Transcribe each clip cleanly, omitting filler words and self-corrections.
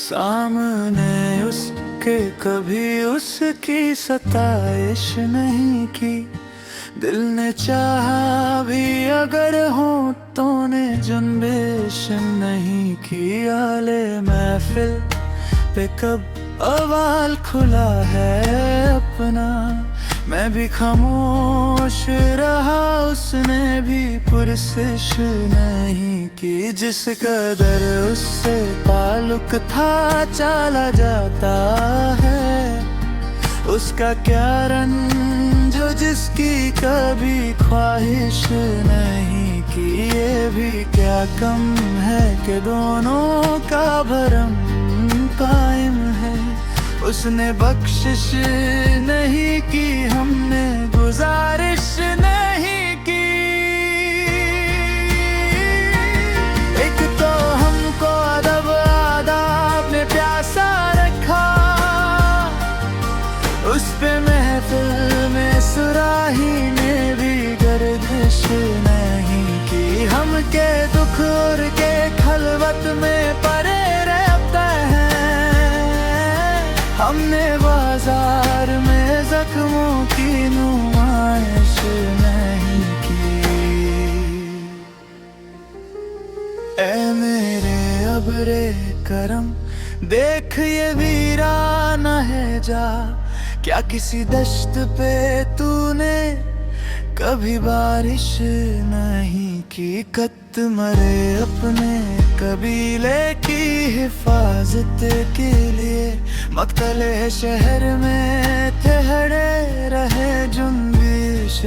सामने उसके कभी उसकी सताइश नहीं की। दिल ने चाहा भी अगर होठों ने जुम्बिश नहीं की। आले महफिल पे कब अवाल खुला है अपना, मैं भी खामोश रहा, उसने भी पुरसिश नहीं की। जिस कदर उससे ताल्लुक था चला जाता है, उसका क्या रंज जो जिसकी कभी ख्वाहिश नहीं की। ये भी क्या कम है कि दोनों का भरम कायम है। उसने बख्शिश नहीं की, हमने गुजारिश नहीं की। एक तो हमको अदब आदाब ने प्यासा रखा, उस पे महफिल में सुराही ने भी गर्दिश नहीं की। हम के दुख और के खलवत में परे रहते हैं, हमने बाजार में जख्मों की नुमाइश नहीं की। ऐ मेरे अब्रे करम, देख ये वीराना है जा। क्या किसी दश्त पे तूने कभी बारिश नहीं की। कत मरे अपने कबीले की हिफाजत के लिए, मक्तले शहर में ठहरे रहे, जुम्बिश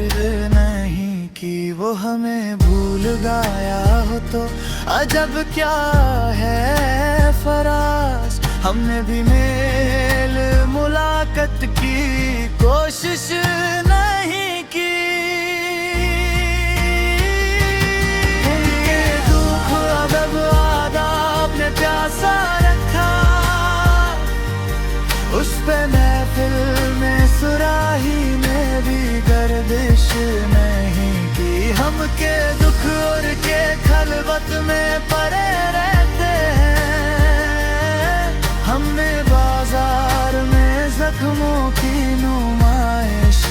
नहीं की। वो हमें भूल गया हो तो अजब क्या है फराज, हमने भी मेल मुलाकात की कोशिश नहीं की। उनके दुख अदब आदाब ने प्यासा रखा, उस पे महफिल में सुराही में भी गर्दिश नहीं की। हम के दुख और के खलवत में परे रहते हैं, हमने बाजार में जख्मों की नुमाइश